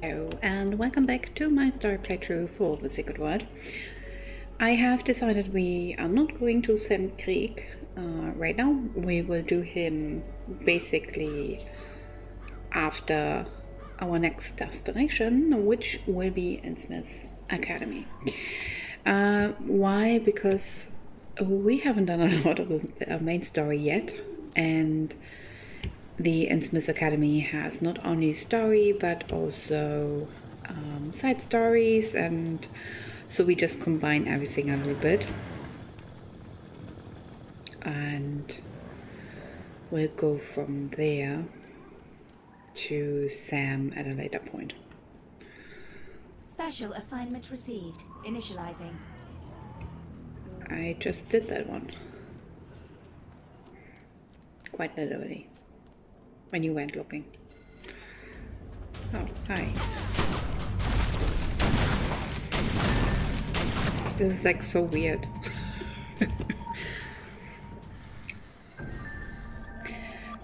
Hello and welcome back to my story playthrough for The Secret World. I have decided we are not going to Sam Krieg right now. We will do him basically after our next destination, which will be Innsmouth Academy. Why? Because we haven't done a lot of the main story yet, and the Innsmouth Academy has not only story but also side stories, and so we just combine everything a little bit and we'll go from there to Sam at a later point. Special assignment received. Initializing. I just did that one. Quite literally. When you went looking. Oh, hi. This is like so weird.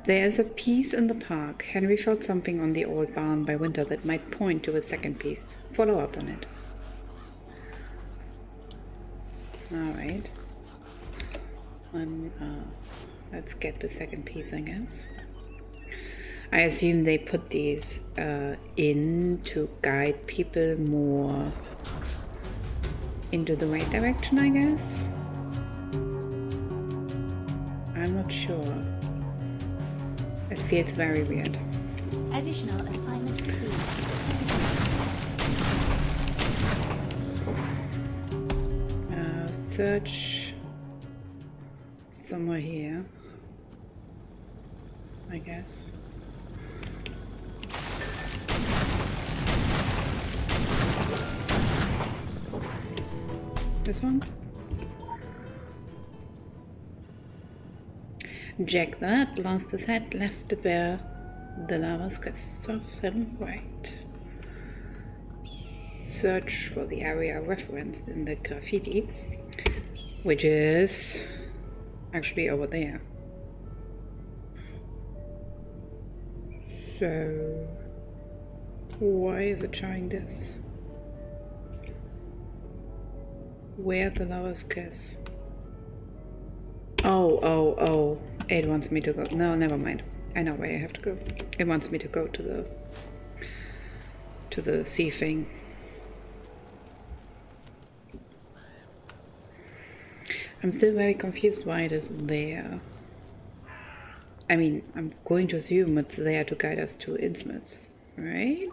There's a piece in the park. Henry found something on the old barn by Winter that might point to a second piece. Follow up on it. Alright. Let's get the second piece, I guess. I assume they put these in to guide people more into the right direction, I guess. I'm not sure. It feels very weird. Additional assignment received. Search somewhere here, I guess. This one? Jack that, lost his head, left it where the lava's serves him right. Search for the area referenced in the graffiti, which is actually over there. So, why is it showing this? Where the lava's kiss? Oh. It wants me to go. No, never mind. I know where I have to go. It wants me to go to the sea thing. I'm still very confused why it is there. I mean, I'm going to assume it's there to guide us to Innsmouth, right?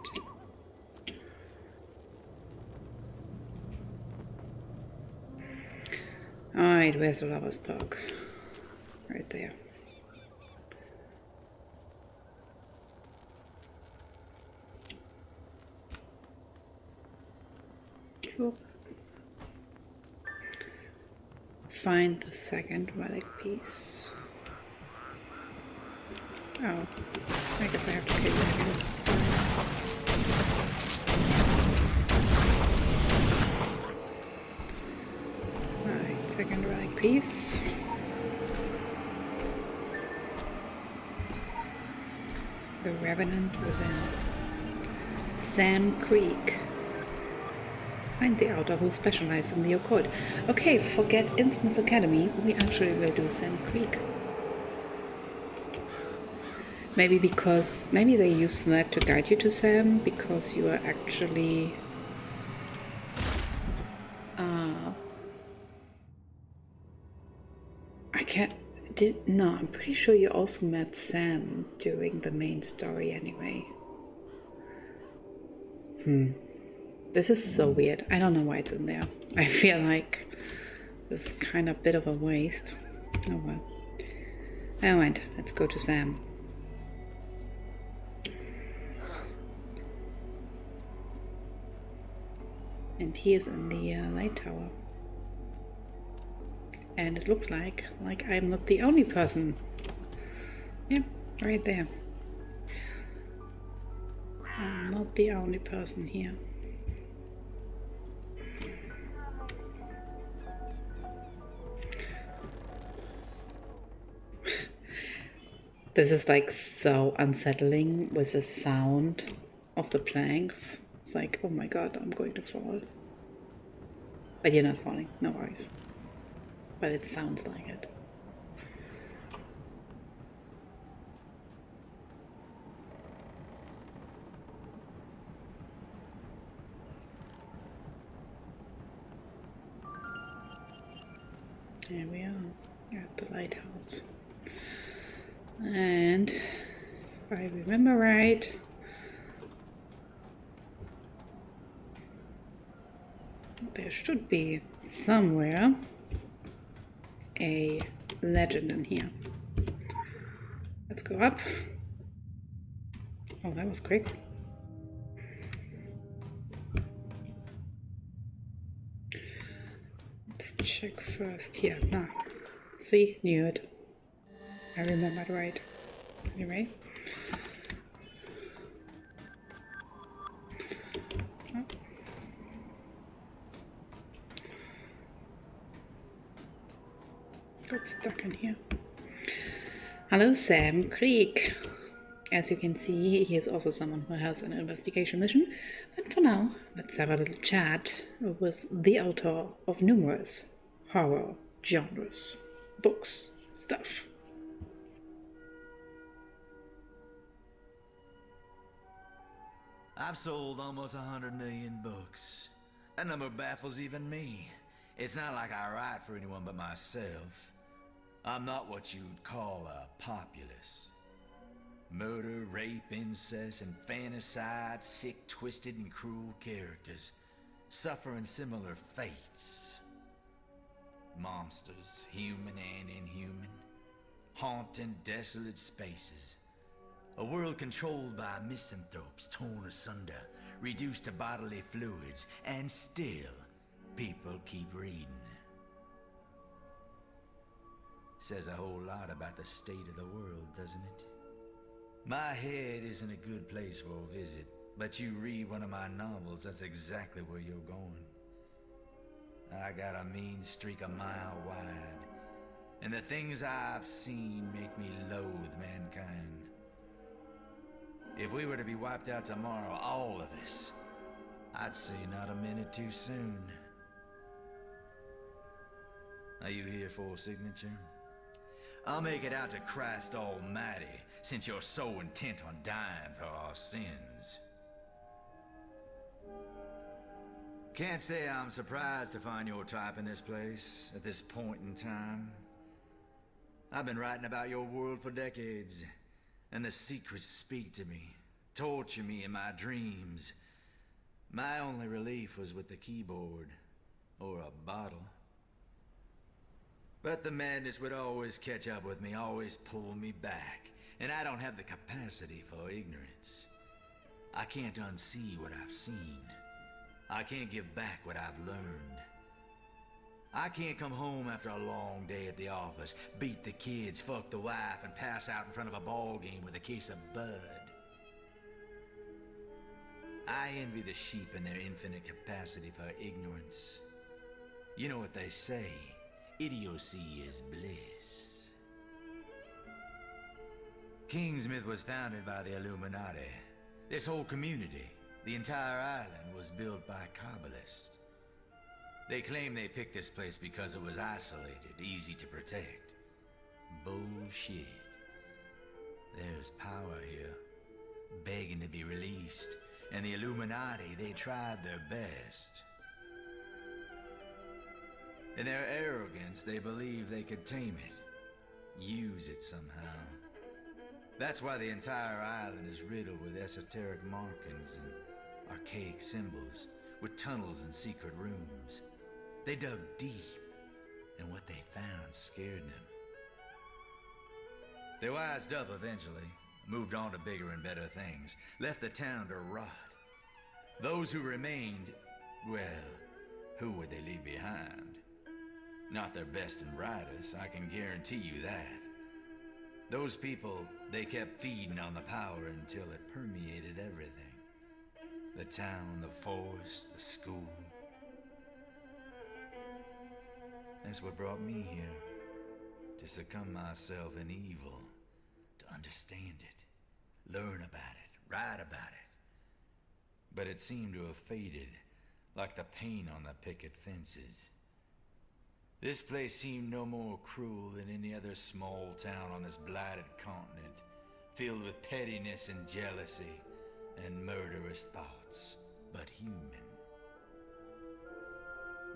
Alright, where's the Lovers Park? Right there. Cool. Find the second relic piece. Oh, I guess I have to kill you again. Alright, second relic piece. The Revenant within. Sam Krieg. Find the outer who specialize in the occult. Okay, forget Innsmouth Academy. We actually will do Sam Krieg. Maybe they use that to guide you to Sam, because you are actually I'm pretty sure you also met Sam during the main story anyway. This is so weird. I don't know why it's in there. I feel like this is kind of a bit of a waste. Oh well. Alright, let's go to Sam. And he is in the light tower. And it looks like I'm not the only person. Yep, right there. I'm not the only person here. This is like so unsettling with the sound of the planks. It's like, oh my god, I'm going to fall. But you're not falling, no worries. But it sounds like it. There we are, at the lighthouse. And if I remember right, there should be somewhere a legend in here. Let's go up. Oh, that was quick. Let's check first here. Nah, see, knew it. I remembered right. Anyway. Oh. Got stuck in here. Hello, Sam. Krieg. As you can see, he is also someone who has an investigation mission. But for now, let's have a little chat with the author of numerous horror genres, books, stuff. I've sold almost 100 million books. That number baffles even me. It's not like I write for anyone but myself. I'm not what you'd call a populace. Murder, rape, incest, infanticide, sick, twisted, and cruel characters, suffering similar fates. Monsters, human and inhuman, haunting desolate spaces. A world controlled by misanthropes, torn asunder, reduced to bodily fluids, and still, people keep reading. Says a whole lot about the state of the world, doesn't it? My head isn't a good place for a visit, but you read one of my novels, that's exactly where you're going. I got a mean streak a mile wide, and the things I've seen make me loathe mankind. If we were to be wiped out tomorrow, all of us, I'd say not a minute too soon. Are you here for a signature? I'll make it out to Christ Almighty, since you're so intent on dying for our sins. Can't say I'm surprised to find your type in this place, at this point in time. I've been writing about your world for decades, and the secrets speak to me, torture me in my dreams. My only relief was with the keyboard, or a bottle. But the madness would always catch up with me, always pull me back, and I don't have the capacity for ignorance. I can't unsee what I've seen. I can't give back what I've learned. I can't come home after a long day at the office, beat the kids, fuck the wife, and pass out in front of a ball game with a case of Bud. I envy the sheep and their infinite capacity for ignorance. You know what they say, idiocy is bliss. Kingsmouth was founded by the Illuminati. This whole community, the entire island, was built by Kabbalists. They claim they picked this place because it was isolated, easy to protect. Bullshit. There's power here, begging to be released, and the Illuminati, they tried their best. In their arrogance, they believed they could tame it, use it somehow. That's why the entire island is riddled with esoteric markings and archaic symbols, with tunnels and secret rooms. They dug deep, and what they found scared them. They wised up eventually, moved on to bigger and better things, left the town to rot. Those who remained, well, who would they leave behind? Not their best and brightest, I can guarantee you that. Those people, they kept feeding on the power until it permeated everything. The town, the forest, the school. That's what brought me here. To succumb myself in evil. To understand it. Learn about it. Write about it. but it seemed to have faded, like the paint on the picket fences. This place seemed no more cruel than any other small town on this blighted continent, filled with pettiness and jealousy and murderous thoughts, but human.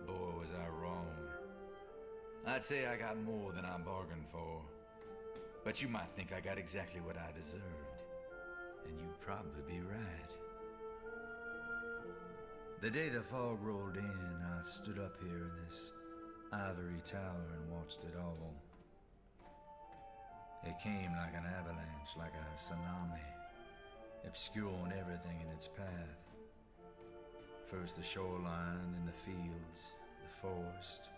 Boy, was I wrong. I'd say I got more than I bargained for, but you might think I got exactly what I deserved, and you'd probably be right. The day the fog rolled in, I stood up here in this ivory tower and watched it all. It came like an avalanche, like a tsunami, obscuring everything in its path. First the shoreline, then the fields, the forest,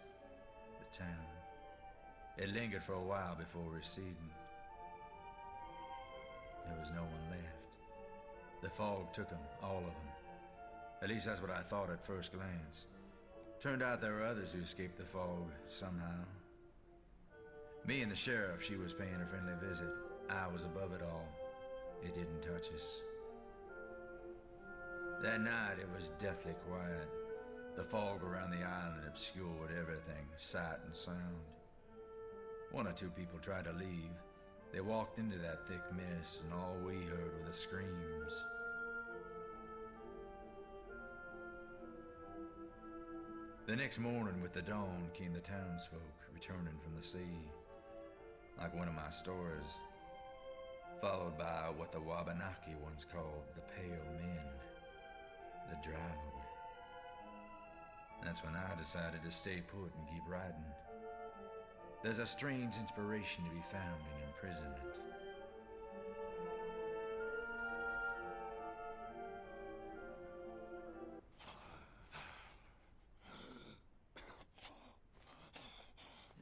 the town. It lingered for a while before receding. There was no one left. The fog took them, all of them. At least that's what I thought at first glance. Turned out there were others who escaped the fog somehow. Me and the sheriff, she was paying a friendly visit. I was above it all. It didn't touch us. That night it was deathly quiet. The fog around the island obscured everything, sight and sound. One or two people tried to leave. They walked into that thick mist, and all we heard were the screams. The next morning with the dawn came the townsfolk returning from the sea, like one of my stories, followed by what the Wabanaki once called the Pale Men, the Drow. That's when I decided to stay put and keep riding. There's a strange inspiration to be found in imprisonment.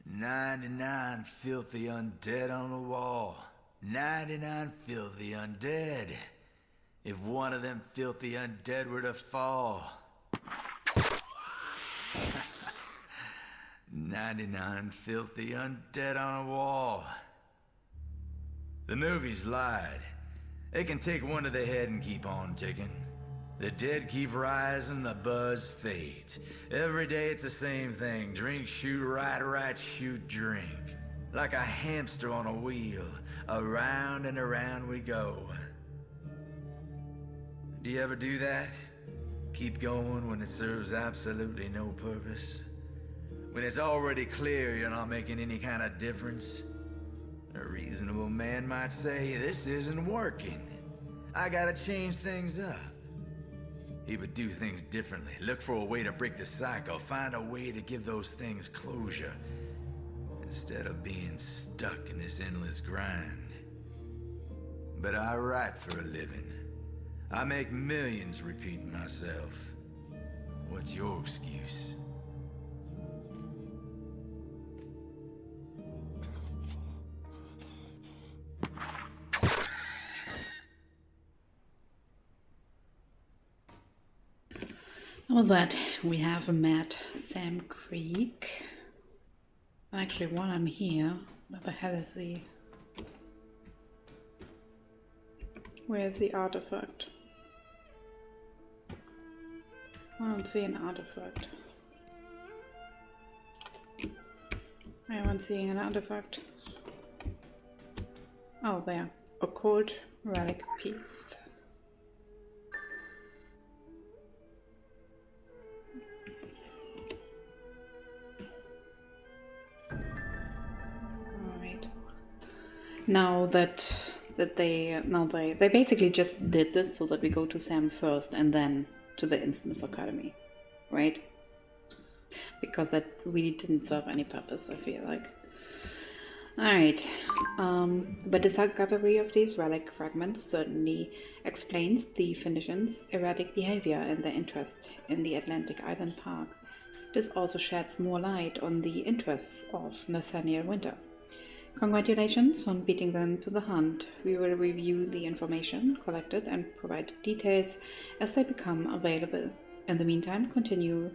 "99 filthy undead on the wall. 99 filthy undead. If one of them filthy undead were to fall..." 99 filthy undead on a wall. The movies lied. They can take one to the head and keep on ticking. The dead keep rising, the buzz fades. Every day it's the same thing. Drink, shoot, ride, shoot, drink. Like a hamster on a wheel. Around and around we go. Do you ever do that? Keep going when it serves absolutely no purpose? When it's already clear you're not making any kind of difference? A reasonable man might say, this isn't working. I gotta change things up. He would do things differently, look for a way to break the cycle, find a way to give those things closure, instead of being stuck in this endless grind. But I write for a living. I make millions repeating myself. What's your excuse? Now that we have met Sam Krieg. Actually, while I'm here, where the hell is the... Where's the artifact? I don't see an artifact. I haven't seen an artifact. Oh, there. Occult relic piece. Now that they basically just did this so that we go to Sam first and then to the Innsmouth Academy, right? Because that really didn't serve any purpose, I feel like. Alright, but the discovery of these relic fragments certainly explains the Phoenicians' erratic behavior and their interest in the Atlantic Island Park. This also sheds more light on the interests of Nathaniel Winter. Congratulations on beating them to the hunt. We will review the information collected and provide details as they become available. In the meantime, continue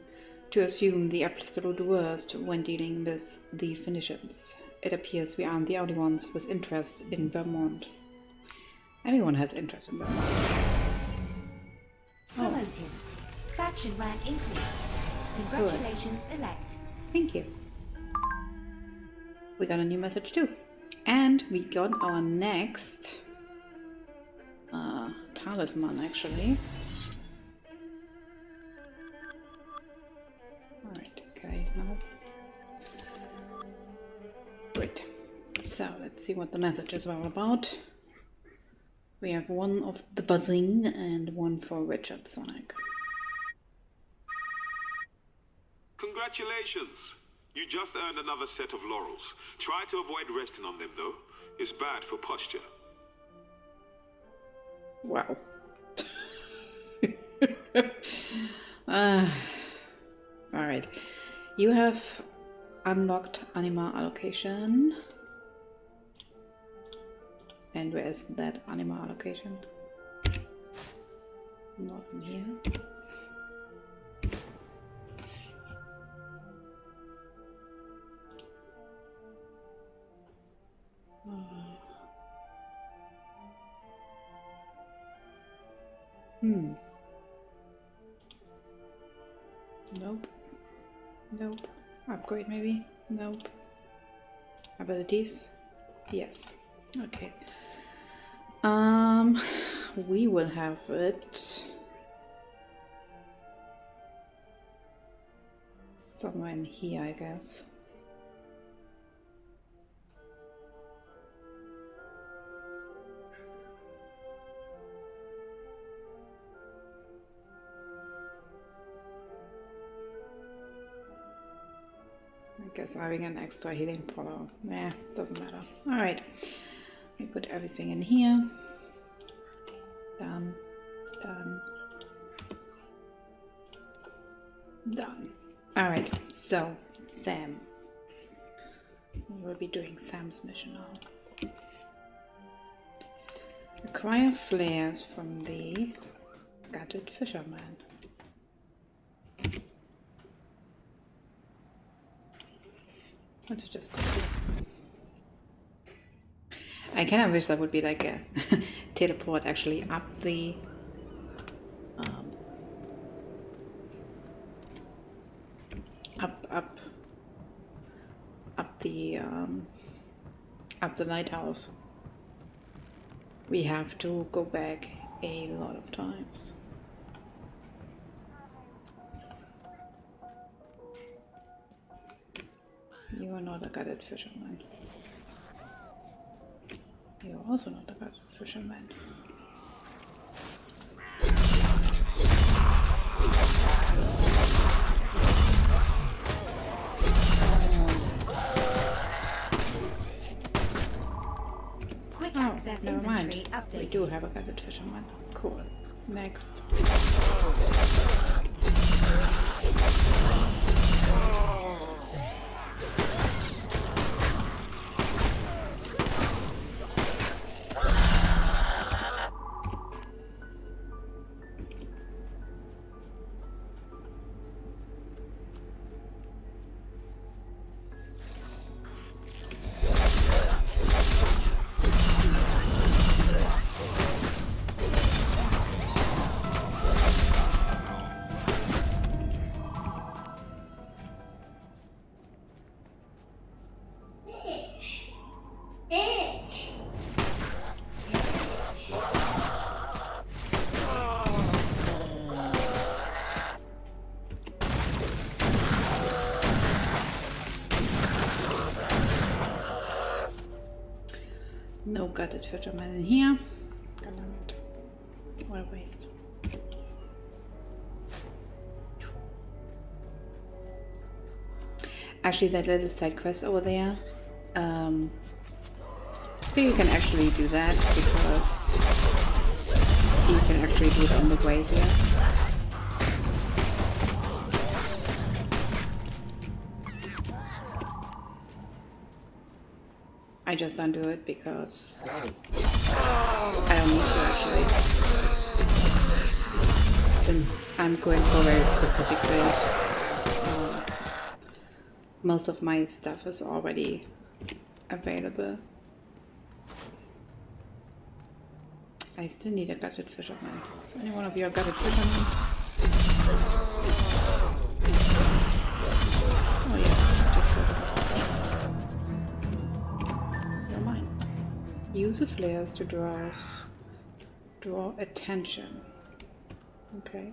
to assume the absolute worst when dealing with the Phoenicians. It appears we aren't the only ones with interest in Vermont. Everyone has interest in Vermont. Promoted. Faction rank increased. Congratulations, elect. Thank you. We got a new message too. And we got our next talisman actually. Alright, okay, now. Great. So let's see what the message is all about. We have one of the buzzing and one for Richard Sonic. Congratulations! You just earned another set of laurels. Try to avoid resting on them though. It's bad for posture. Wow. Alright. You have unlocked anima allocation. And where is that anima allocation? Not in here. Nope. Nope. Upgrade maybe? Nope. Abilities? Yes. Okay. We will have it somewhere in here, I guess. I guess having an extra healing follow. Nah, doesn't matter. Alright. We put everything in here. Done. Done. Done. Alright, so Sam. We will be doing Sam's mission now. Acquire flares from the gutted fisherman. Let's just go here. I kind of wish that would be like a teleport actually up the up the lighthouse. We have to go back a lot of times. You are not a gutted fisherman. You are also not a gutted fisherman. Quick access Never inventory mind. updated. We do have a gutted fisherman. Cool. Next. No gutted fisherman in here. God damn it. What a waste. Actually, that little side quest over there, so you can actually do that because you can actually do it on the way here. I just don't do it because I don't need to actually. Since I'm going for a very specific build, most of my stuff is already available. I still need a gutted fisherman. Is any one of you a gutted fisherman? Oh yeah, just sort of. You're mine. Use the flares to draw attention. Okay.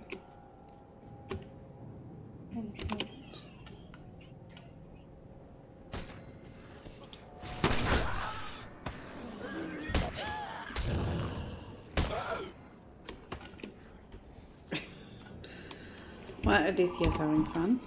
Well, at least he's having fun.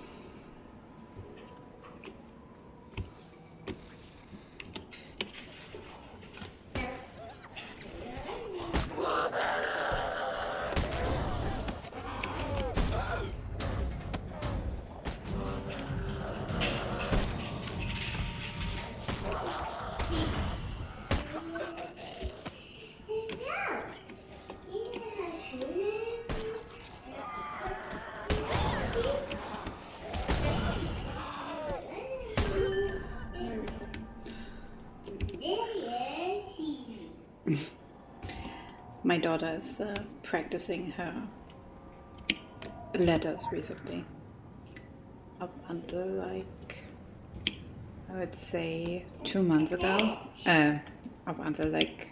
My daughter is practicing her letters recently. Up until like, I would say 2 months ago. Up until like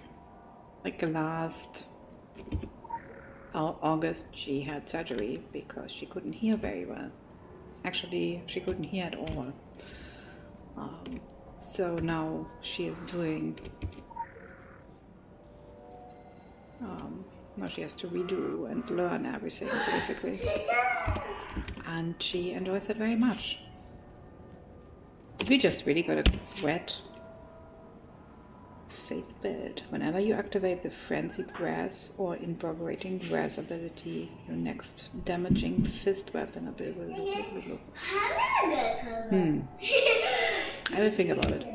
last August, she had surgery because she couldn't hear very well. Actually, she couldn't hear at all. So now she is doing. Now she has to redo and learn everything basically, and she enjoys it very much. We just really got a red fate build. Whenever you activate the frenzied grass or incorporating grass ability, your next damaging fist weapon ability. I will think about it.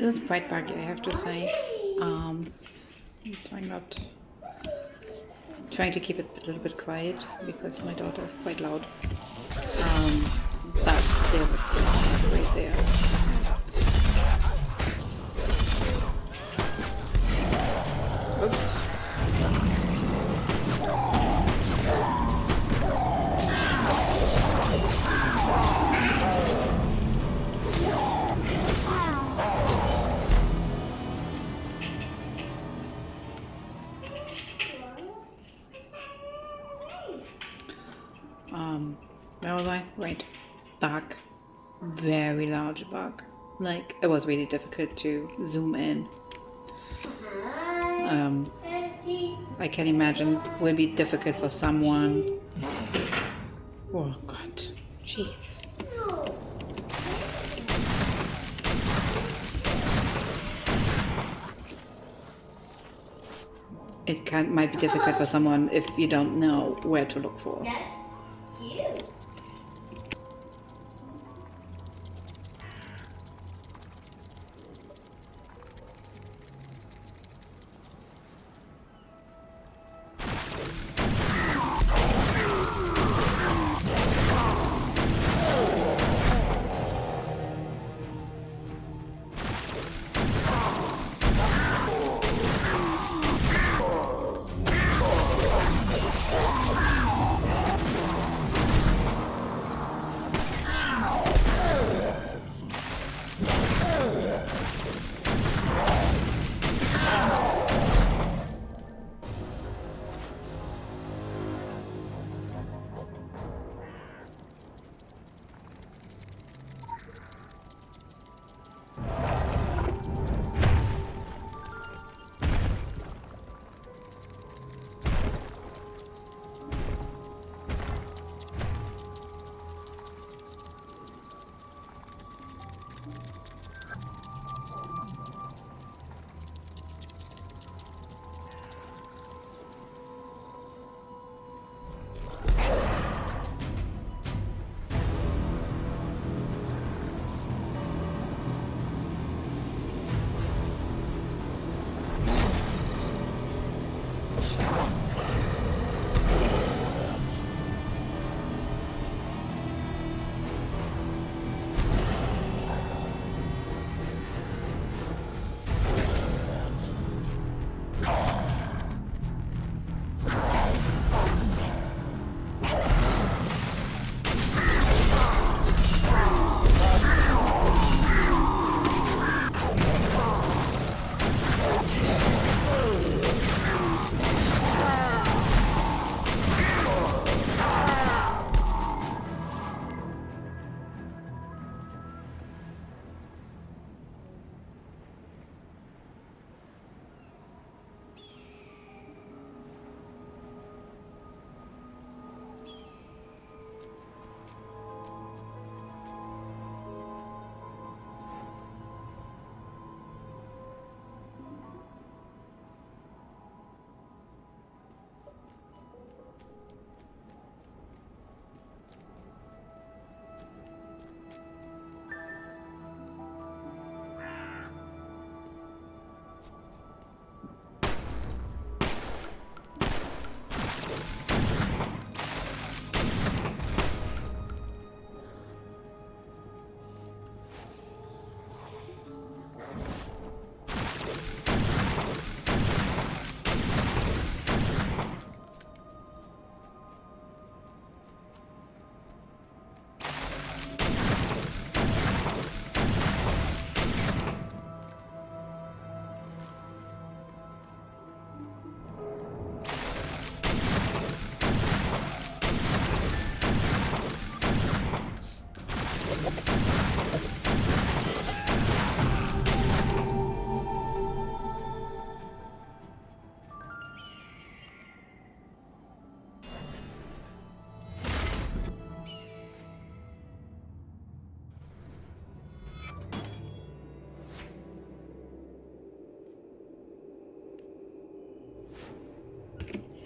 is quite buggy, I have to say. I'm trying to keep it a little bit quiet because my daughter is quite loud. But there was Krieg right there. Oops. Where was I? Right. Bug. Very large bug. Like, it was really difficult to zoom in. I can imagine it will be difficult for someone. Oh god. Jeez. Might be difficult for someone if you don't know where to look for.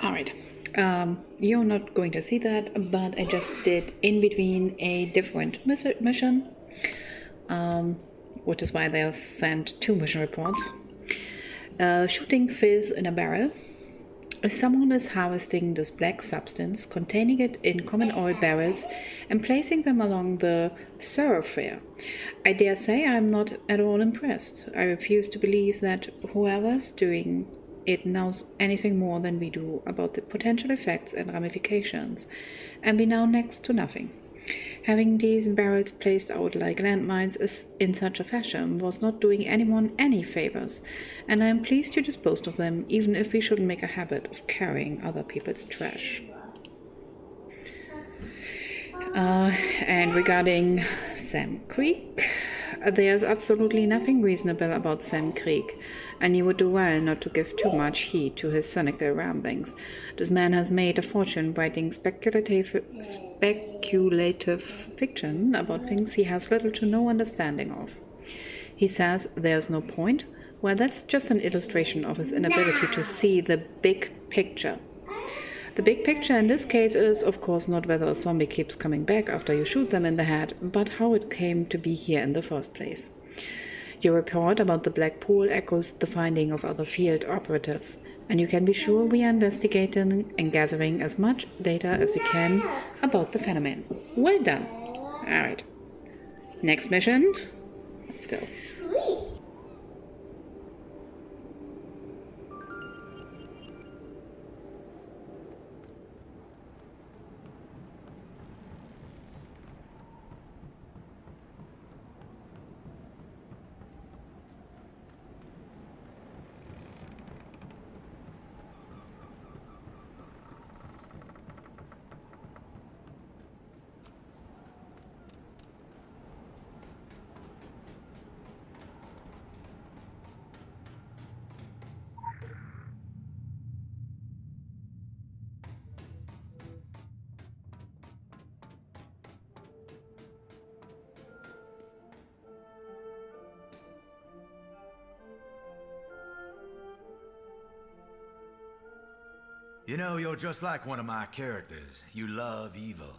Alright, you're not going to see that, but I just did in between a different mission. which is why they are sent 2 mission reports. Shooting fizz in a barrel. Someone is harvesting this black substance, containing it in common oil barrels, and placing them along the thoroughfare. I dare say I am not at all impressed. I refuse to believe that whoever's doing it knows anything more than we do about the potential effects and ramifications, and we know next to nothing. Having these barrels placed out like landmines in such a fashion was not doing anyone any favors, and I am pleased you disposed of them, even if we shouldn't make a habit of carrying other people's trash. And regarding Sam Krieg, there's absolutely nothing reasonable about Sam Krieg, and you would do well not to give too much heed to his cynical ramblings. This man has made a fortune writing speculative fiction about things he has little to no understanding of. He says there's no point. Well, that's just an illustration of his inability to see the big picture. The big picture in this case is, of course, not whether a zombie keeps coming back after you shoot them in the head, but how it came to be here in the first place. Your report about the black pool echoes the finding of other field operatives, and you can be sure we are investigating and gathering as much data as we can about the phenomenon. Well done. Alright. Next mission. Let's go. You know, you're just like one of my characters. You love evil.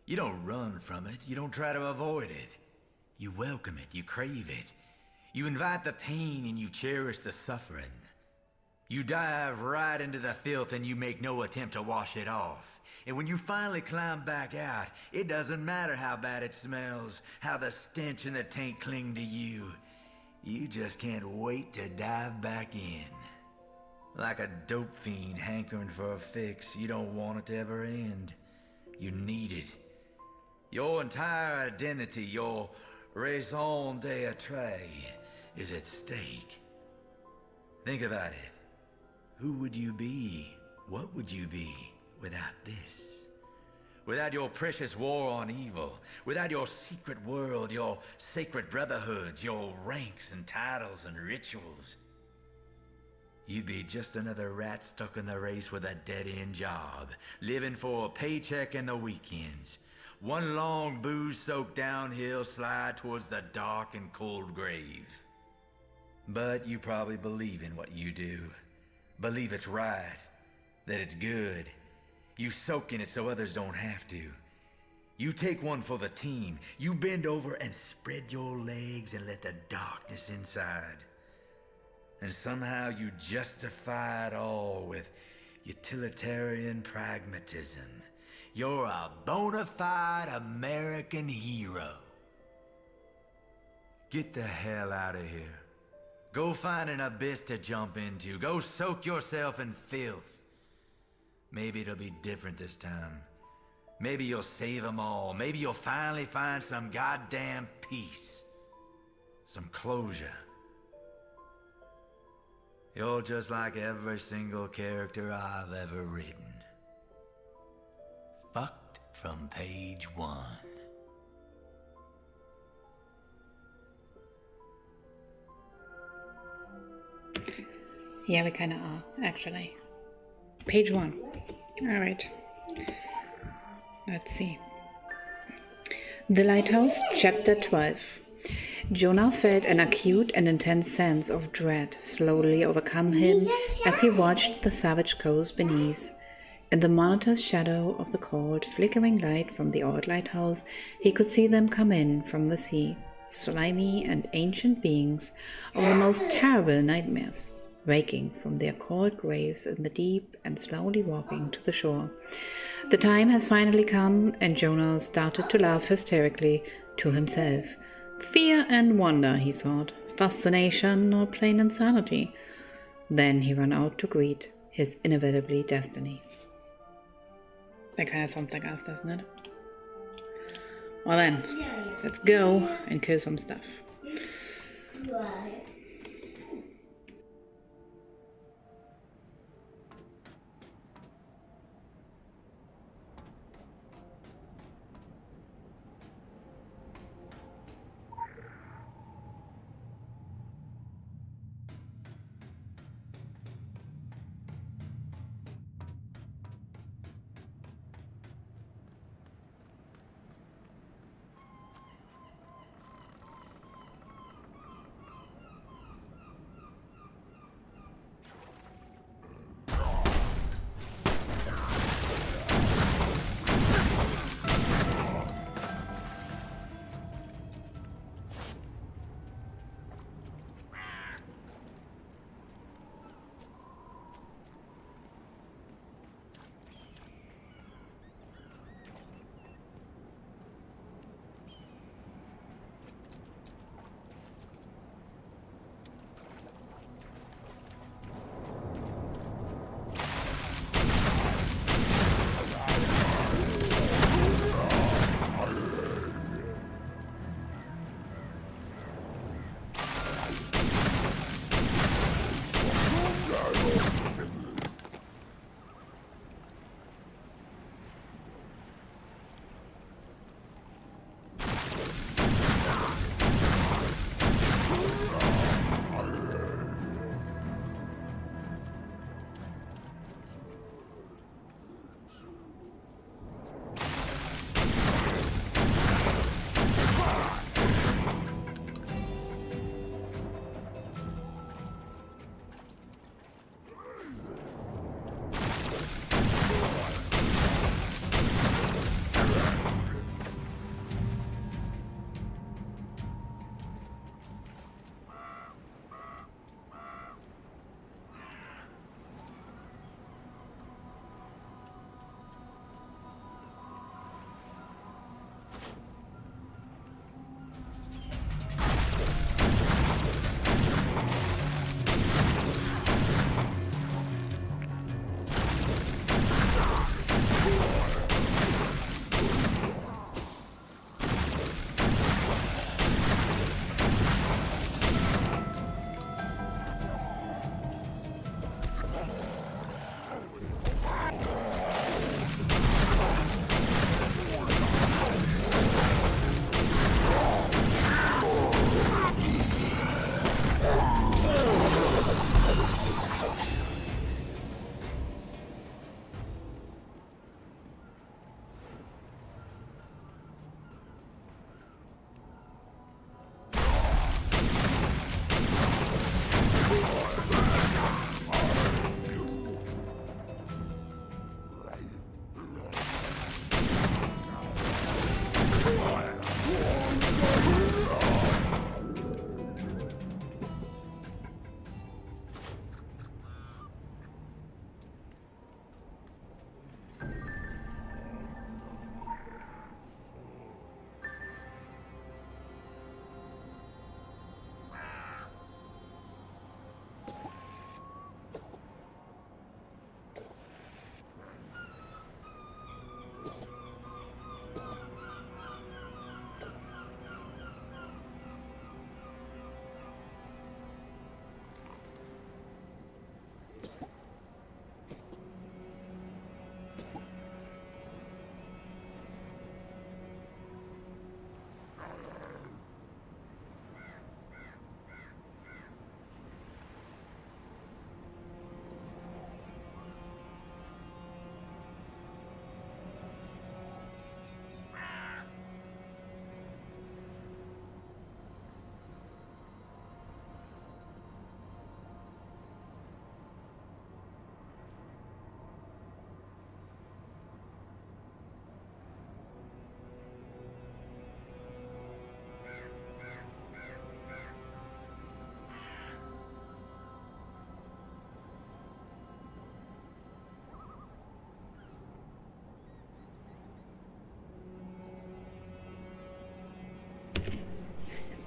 You don't run from it. You don't try to avoid it. You welcome it. You crave it. You invite the pain and you cherish the suffering. You dive right into the filth and you make no attempt to wash it off. And when you finally climb back out, it doesn't matter how bad it smells, how the stench and the taint cling to you. You just can't wait to dive back in. Like a dope fiend hankering for a fix, you don't want it to ever end. You need it. Your entire identity, your raison d'etre, is at stake. Think about it. Who would you be? What would you be without this? Without your precious war on evil, without your secret world, your sacred brotherhoods, your ranks and titles and rituals. You'd be just another rat stuck in the race with a dead-end job, living for a paycheck and the weekends. One long booze-soaked downhill slide towards the dark and cold grave. But you probably believe in what you do. Believe it's right, that it's good. You soak in it so others don't have to. You take one for the team. You bend over and spread your legs and let the darkness inside. And somehow you justify it all with utilitarian pragmatism. You're a bona fide American hero. Get the hell out of here. Go find an abyss to jump into. Go soak yourself in filth. Maybe it'll be different this time. Maybe you'll save them all. Maybe you'll finally find some goddamn peace. Some closure. You're just like every single character I've ever written. Fucked from page 1. Yeah, we kind of are, actually. Page 1. Alright. Let's see. The Lighthouse, Chapter 12. Jonah felt an acute and intense sense of dread slowly overcome him as he watched the savage coast beneath. In the monotonous shadow of the cold, flickering light from the old lighthouse, he could see them come in from the sea. slimy and ancient beings of the most terrible nightmares, waking from their cold graves in the deep and slowly walking to the shore. The time has finally come, and Jonah started to laugh hysterically to himself. Fear and wonder, he thought, fascination or plain insanity. Then he ran out to greet his inevitably destiny. That kind of sounds like us, doesn't it? Well then, let's go and kill some stuff.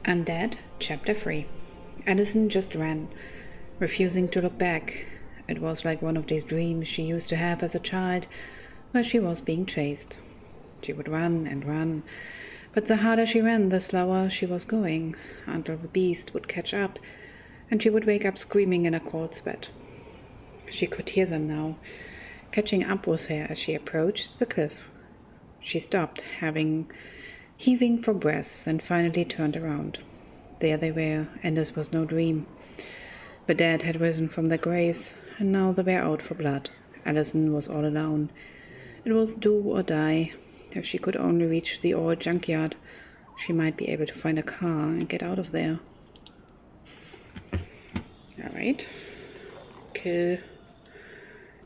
Undead, Chapter 3. Addison just ran, refusing to look back. It was like one of these dreams she used to have as a child, where she was being chased. She would run and run, but the harder she ran, the slower she was going, until the beast would catch up, and she would wake up screaming in a cold sweat. She could hear them now, catching up with her as she approached the cliff. She stopped, heaving for breath, and finally turned around. There they were, and this was no dream. The dead had risen from their graves, and now they were out for blood. Addison was all alone. It was do or die. If she could only reach the old junkyard, she might be able to find a car and get out of there. Alright. Kill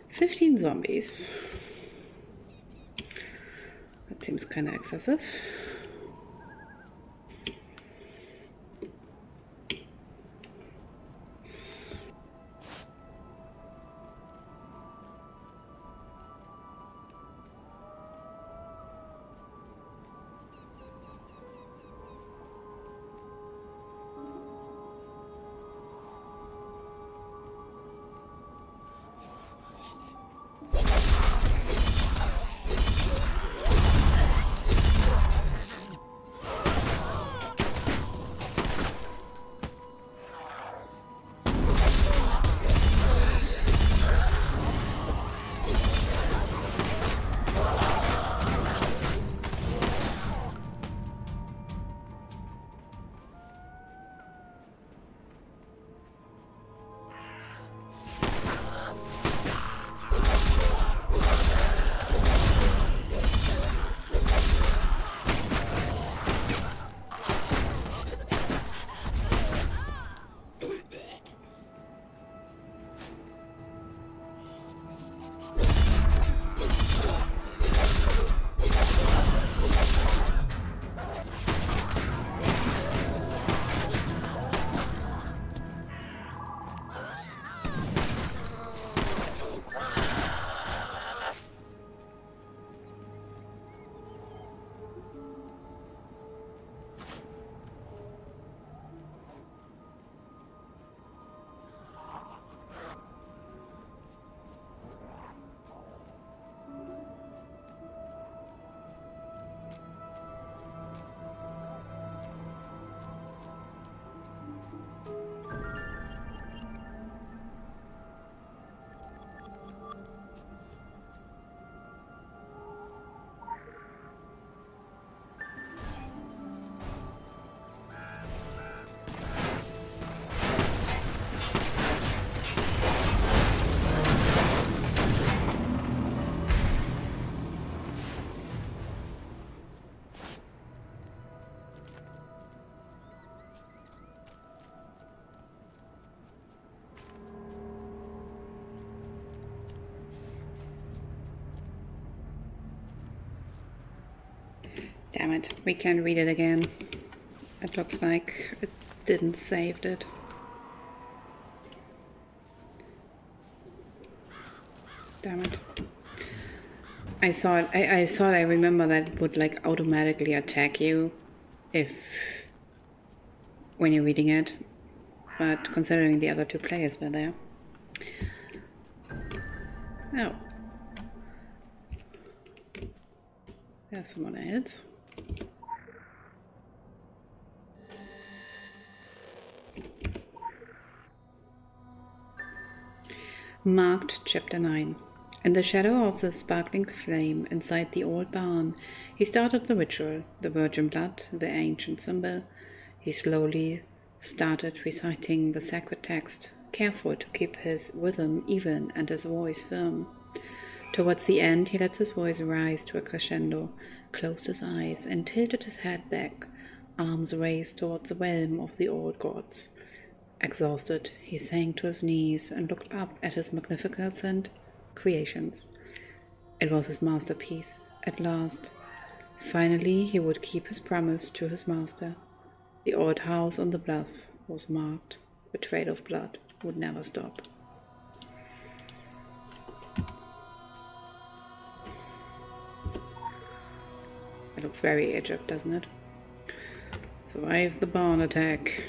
15 zombies. That seems kind of excessive. Damn it, we can't read it again. It looks like it didn't save it. Damn it. I remember that it would like automatically attack you when you're reading it. But considering the other two players were there. Oh. There's someone else. Marked Chapter 9. In the shadow of the sparkling flame inside the old barn, he started the ritual, the virgin blood, the ancient symbol. He slowly started reciting the sacred text, careful to keep his rhythm even and his voice firm. Towards the end, he let his voice rise to a crescendo, closed his eyes, and tilted his head back, arms raised towards the realm of the old gods. Exhausted, he sank to his knees and looked up at his magnificent creations. It was his masterpiece, at last. Finally, he would keep his promise to his master. The old house on the bluff was marked. The trail of blood would never stop. It looks very Egypt, doesn't it? Survive the barn attack.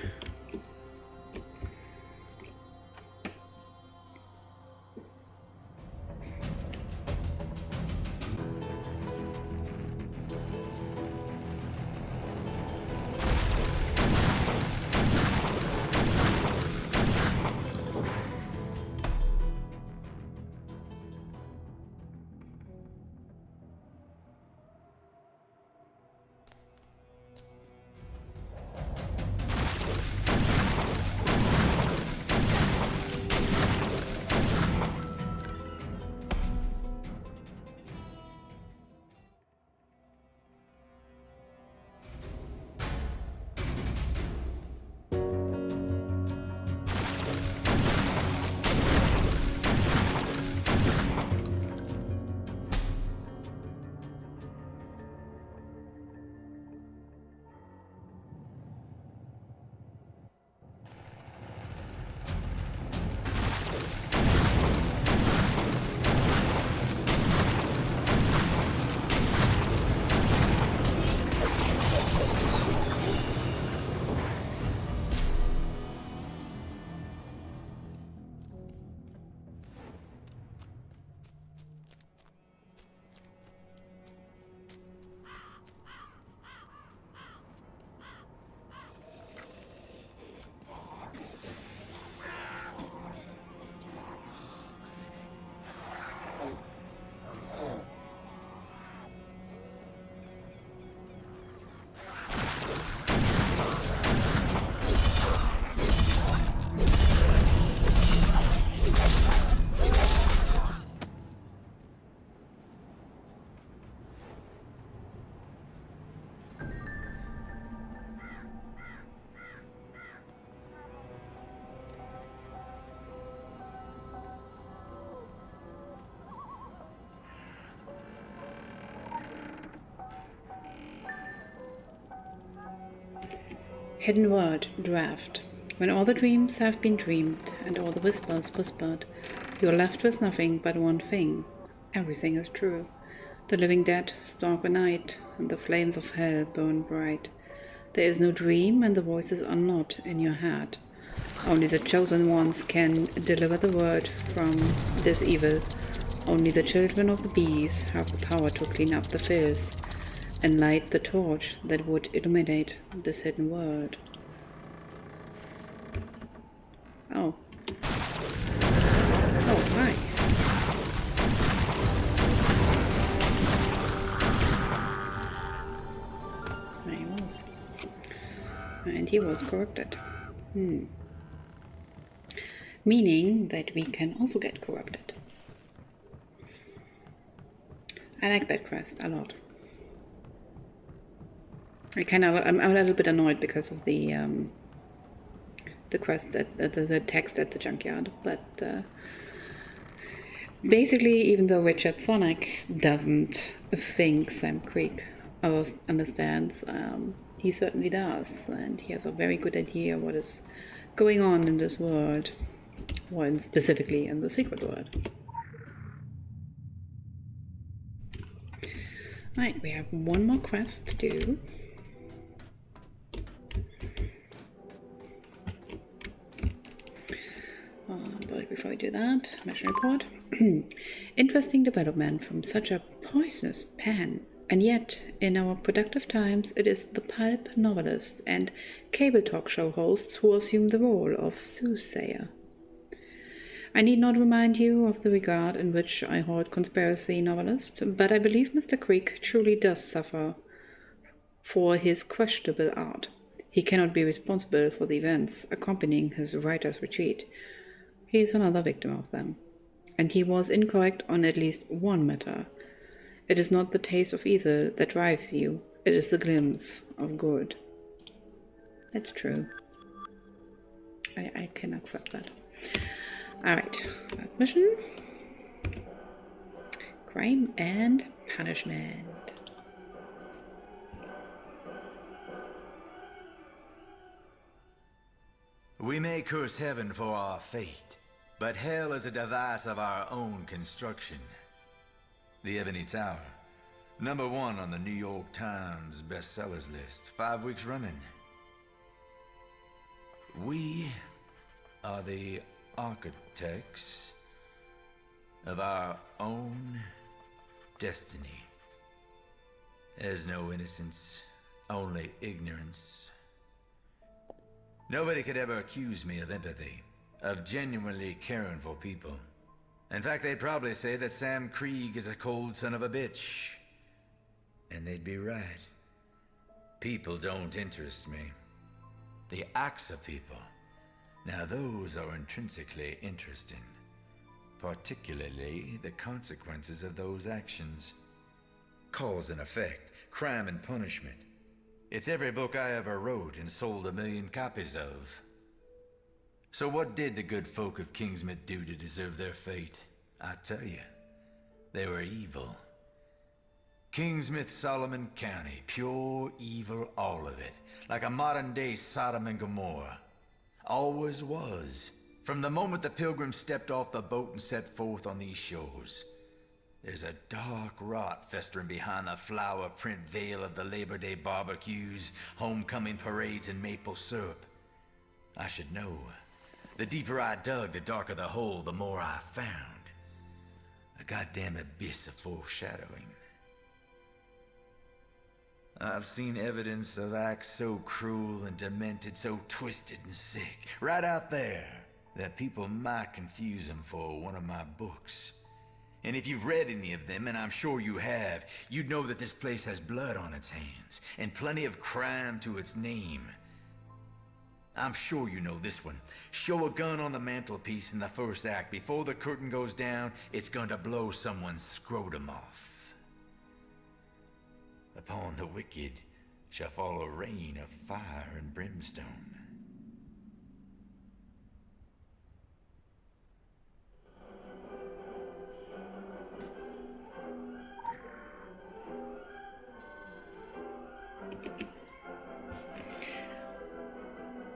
Hidden word, draft. When all the dreams have been dreamed and all the whispers whispered, you are left with nothing but one thing. Everything is true. The living dead stalk the night, and the flames of hell burn bright. There is no dream, and the voices are not in your head. Only the chosen ones can deliver the word from this evil. Only the children of the bees have the power to clean up the filth and light the torch that would illuminate this hidden word. Oh. Oh, hi. There he was. And he was corrupted. Meaning that we can also get corrupted. I like that quest a lot. I'm a little bit annoyed because of the quest at the text at the junkyard, but basically, even though Richard Sonic doesn't think Sam Krieg understands, he certainly does, and he has a very good idea what is going on in this world, or specifically in the secret world. Right, we have one more quest to do. But before we do that, mission report. Interesting development from such a poisonous pen, and yet in our productive times it is the pulp novelist and cable talk show hosts who assume the role of soothsayer. I need not remind you of the regard in which I hold conspiracy novelists, but I believe Mr. Krieg truly does suffer for his questionable art. He cannot be responsible for the events accompanying his writer's retreat. He is another victim of them. And he was incorrect on at least one matter. It is not the taste of evil that drives you, it is the glimpse of good. That's true. I can accept that. Alright, last mission. Crime and punishment. We may curse heaven for our fate, but hell is a device of our own construction. The Ebony Tower, #1 on the New York Times bestsellers list, 5 weeks running. We are the architects of our own destiny. There's no innocence, only ignorance. Nobody could ever accuse me of empathy, of genuinely caring for people. In fact, they'd probably say that Sam Krieg is a cold son of a bitch. And they'd be right. People don't interest me. The acts of people, now those are intrinsically interesting. Particularly the consequences of those actions. Cause and effect, crime and punishment. It's every book I ever wrote and sold 1 million copies of. So what did the good folk of Kingsmith do to deserve their fate? I tell you, they were evil. Kingsmith, Solomon County, pure evil, all of it. Like a modern-day Sodom and Gomorrah. Always was. From the moment the pilgrims stepped off the boat and set forth on these shores. There's a dark rot festering behind the flower print veil of the Labor Day barbecues, homecoming parades, and maple syrup. I should know. The deeper I dug, the darker the hole, the more I found. A goddamn abyss of foreshadowing. I've seen evidence of acts so cruel and demented, so twisted and sick, right out there, that people might confuse them for one of my books. And if you've read any of them, and I'm sure you have, you'd know that this place has blood on its hands, and plenty of crime to its name. I'm sure you know this one. Show a gun on the mantelpiece in the first act. Before the curtain goes down, it's going to blow someone's scrotum off. Upon the wicked shall fall a rain of fire and brimstone.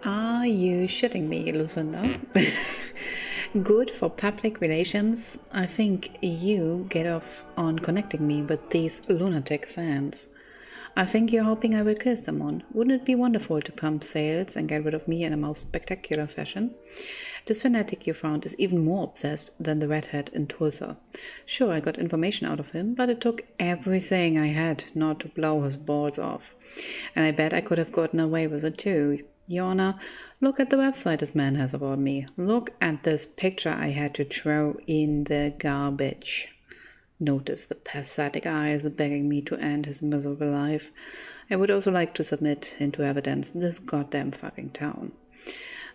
Are you shitting me, Lucinda? Good for public relations. I think you get off on connecting me with these lunatic fans. I think you're hoping I will kill someone. Wouldn't it be wonderful to pump sales and get rid of me in a most spectacular fashion? This fanatic you found is even more obsessed than the redhead in Tulsa. Sure, I got information out of him, but it took everything I had not to blow his balls off. And I bet I could have gotten away with it too. Your Honor, look at the website this man has about me. Look at this picture I had to throw in the garbage. Notice the pathetic eyes begging me to end his miserable life. I would also like to submit into evidence this goddamn fucking town.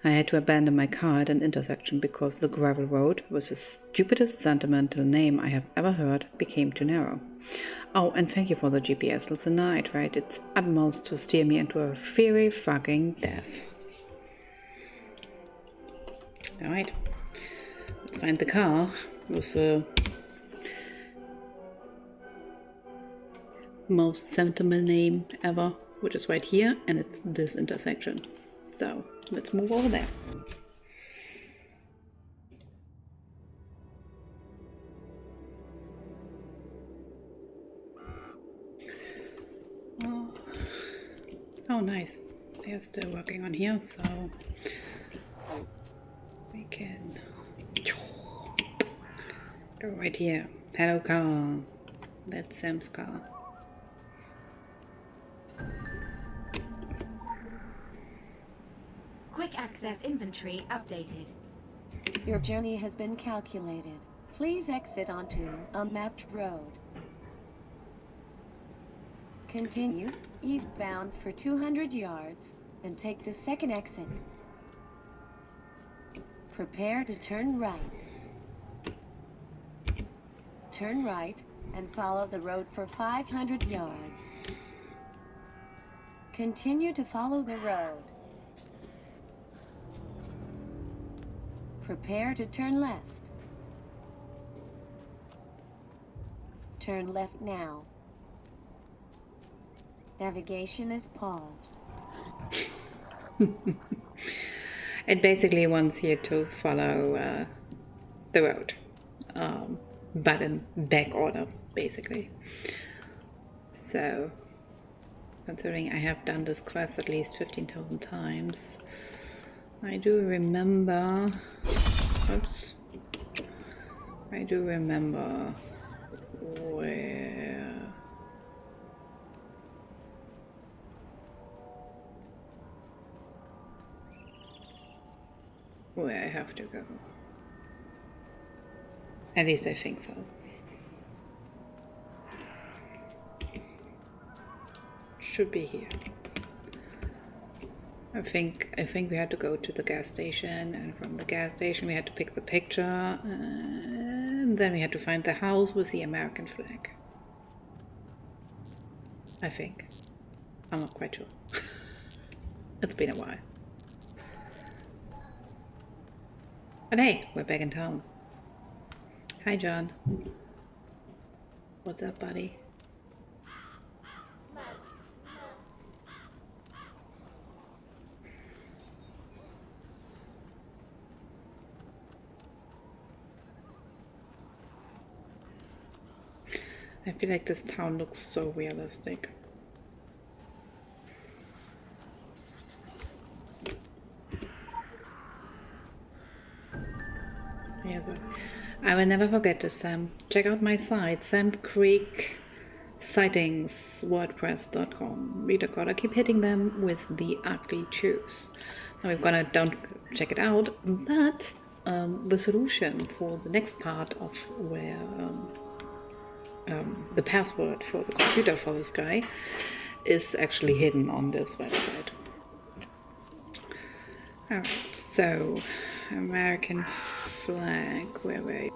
I had to abandon my car at an intersection because the gravel road, with the stupidest sentimental name I have ever heard, became too narrow. Oh, and thank you for the GPS, Lucinda. I tried its utmost to steer me into a very fucking death. Alright. Let's find the car with the most sentimental name ever, which is right here, and it's this intersection. So, let's move over there. Oh, nice. They're still working on here, so we can go right here. Hello, car. That's Sam's car. Quick access inventory updated. Your journey has been calculated. Please exit onto a mapped road. Continue eastbound for 200 yards and take the second exit. Prepare to turn right. Turn right and follow the road for 500 yards. Continue to follow the road. Prepare to turn left. Turn left now. Navigation is paused. It basically wants you to follow the road, but in back order, basically. So, considering I have done this quest at least 15,000 times, I do remember. Oops. I do remember where I have to go. At least I think so. Should be here. I think we had to go to the gas station, and from the gas station we had to pick the picture, and then we had to find the house with the American flag. I think. I'm not quite sure. It's been a while. But hey, we're back in town. Hi, John. What's up, buddy? I feel like this town looks so realistic. Yeah, but I will never forget this, Sam. Check out my site, Krieg Sightings, WordPress.com. Reader gotta keep hitting them with the ugly choose. Now we're gonna don't check it out, but the solution for the next part of where the password for the computer for this guy is actually hidden on this website. Alright, so American flag, where were you?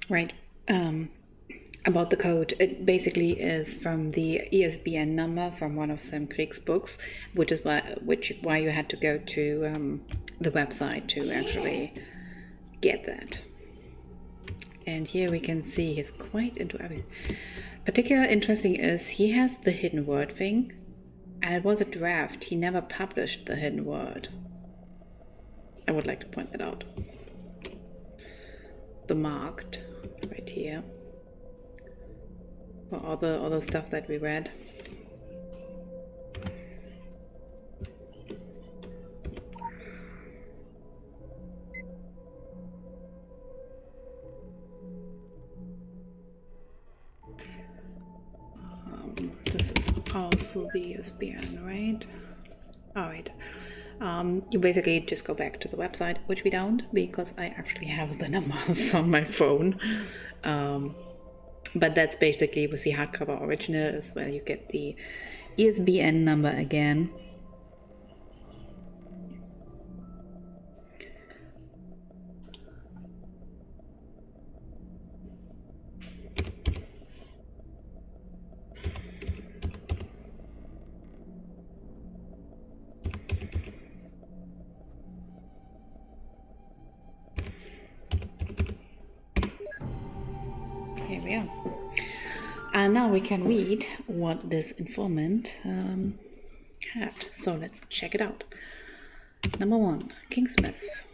Right. About the code, it basically is from the ISBN number from one of Sam Krieg's books, which is why you had to go to the website to actually get that. And here we can see he's quite into everything. Particularly interesting is he has the hidden word thing, and it was a draft. He never published the hidden word. I would like to point that out. The marked right here. For all the stuff that we read. This is also the ISBN, right? Alright. You basically just go back to the website, which we don't, because I actually have the number from my phone. But that's basically with the hardcover original as well. You get the ISBN number again. Here we are. And now we can read what this informant had. So let's check it out. Number 1, Kingsmith.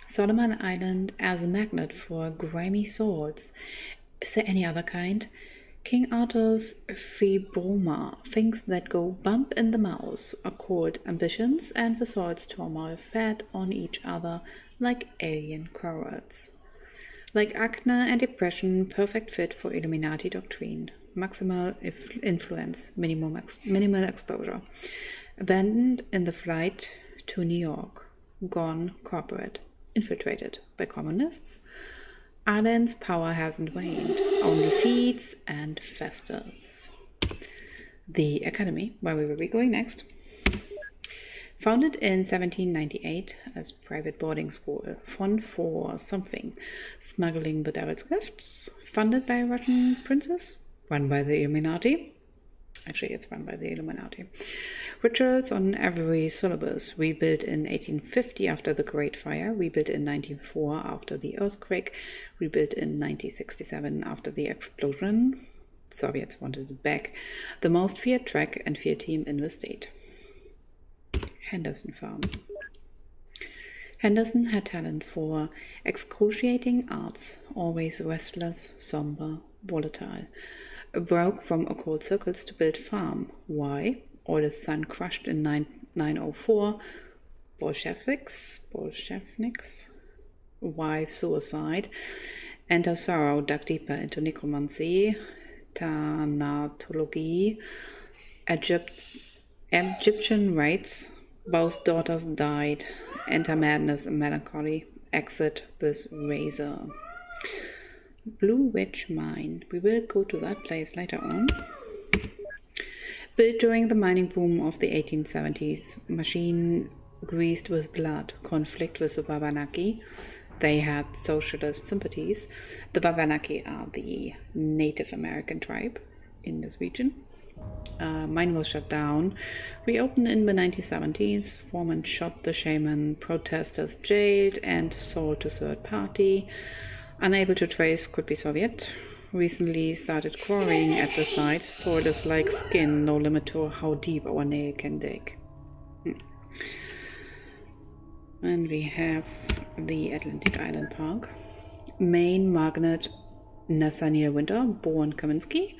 Solomon Island as a magnet for grimy swords. Is there any other kind? King Arthur's Fibroma. Things that go bump in the mouth are called ambitions, and the swords turmoil fed on each other like alien corals. Like acne and depression, perfect fit for Illuminati doctrine. Maximal influence, minimal exposure. Abandoned in the flight to New York. Gone corporate. Infiltrated by communists. Arden's power hasn't waned, only feeds and festers. The Academy, where we will be going next. Founded in 1798 as private boarding school, fund for something, smuggling the devil's gifts, funded by a Russian princess, run by the Illuminati. Actually, it's run by the Illuminati. Rituals on every syllabus, rebuilt in 1850 after the Great Fire, rebuilt in 1904 after the earthquake, rebuilt in 1967 after the explosion. Soviets wanted it back. The most feared track and feared team in the state. Henderson Farm. Henderson had talent for excruciating arts, always restless, somber, volatile. Broke from occult circles to build farm. Why? Oldest son crushed in 904. Bolsheviks. Wife suicide. Enter sorrow, dug deeper into necromancy, thanatology, Egyptian rites. Both daughters died. Enter madness and melancholy. Exit with razor. Blue Witch Mine. We will go to that place later on. Built during the mining boom of the 1870s. Machine greased with blood. Conflict with the Wabanaki. They had socialist sympathies. The Wabanaki are the Native American tribe in this region. Mine was shut down. Reopened in the 1970s. Foreman shot the shaman. Protesters jailed and sold to third party. Unable to trace, could be Soviet. Recently started quarrying at the site. Soil is like skin, no limit to how deep our nail can dig. And we have the Atlantic Island Park. Main magnate Nathaniel Winter, born Kaminsky,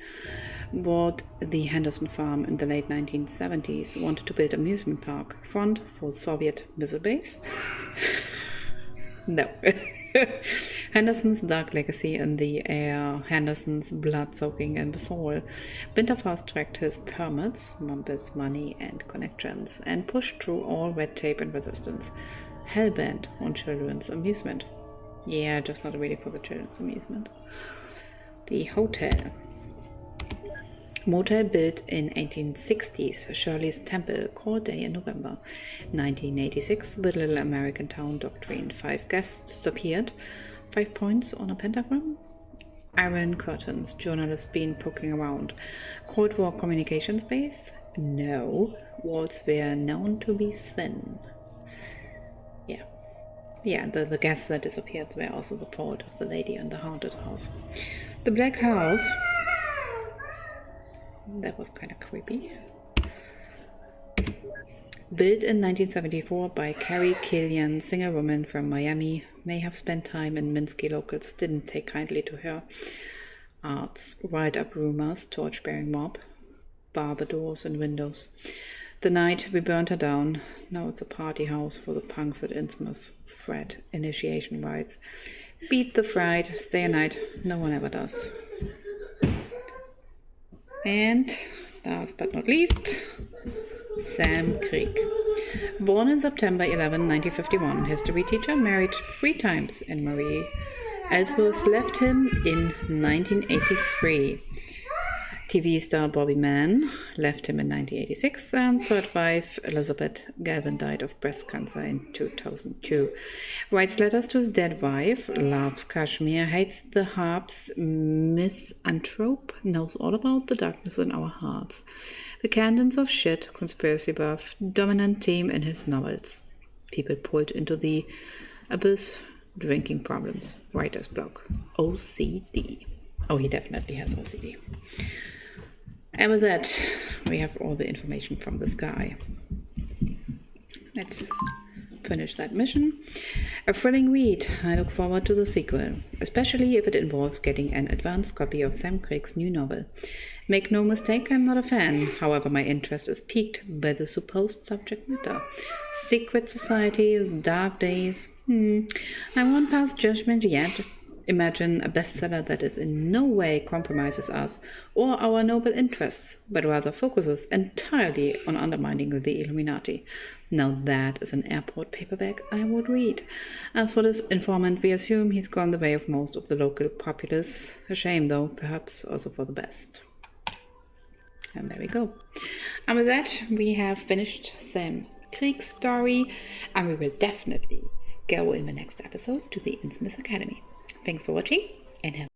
bought the Henderson Farm in the late 1970s. Wanted to build amusement park. Front for Soviet missile base. No. Henderson's dark legacy in the air, Henderson's blood soaking in the soil. Winter fast-tracked his permits, Mumpus, money and connections, and pushed through all red tape and resistance. Hellbent on children's amusement. Yeah, just not really for the children's amusement. The hotel. Motel built in 1860s, Shirley's Temple, cold day in November. 1986, the Little American Town Doctrine. 5 guests disappeared. 5 points on a pentagram. Iron curtains, journalists been poking around. Cold War communications base? No. Walls were known to be thin. Yeah, the guests that disappeared were also the fault of the lady in the haunted house. The Black House. That was kind of creepy. Built in 1974 by Carrie Killian, singer woman from Miami, may have spent time in Minsky. Locals didn't take kindly to her arts. Riled up rumors, torch-bearing mob, bar the doors and windows. The night we burned her down. Now it's a party house for the punks at Innsmouth. Fred, initiation rites. Beat the fright, stay a night. No one ever does. And last but not least, Sam Krieg. Born in September 11, 1951, history teacher, married 3 times in Marie. Ellsworth left him in 1983. TV star Bobby Mann left him in 1986, and third wife Elizabeth Galvin died of breast cancer in 2002. Writes letters to his dead wife, loves Kashmir, hates the harps, misanthrope, knows all about the darkness in our hearts. The candons of shit, conspiracy buff, dominant theme in his novels. People pulled into the abyss, drinking problems, writer's block, OCD. Oh, he definitely has OCD. And with that, we have all the information from this guy. Let's finish that mission. A thrilling read. I look forward to the sequel, especially if it involves getting an advanced copy of Sam Krieg's new novel. Make no mistake, I'm not a fan. However, my interest is piqued by the supposed subject matter. Secret societies, dark days. I won't pass judgment yet. Imagine a bestseller that is in no way compromises us or our noble interests, but rather focuses entirely on undermining the Illuminati. Now that is an airport paperback I would read. As for this informant, we assume he's gone the way of most of the local populace. A shame though, perhaps also for the best. And there we go. And with that, we have finished Sam Krieg's story, and we will definitely go in the next episode to the Innsmouth Academy. Thanks for watching, and have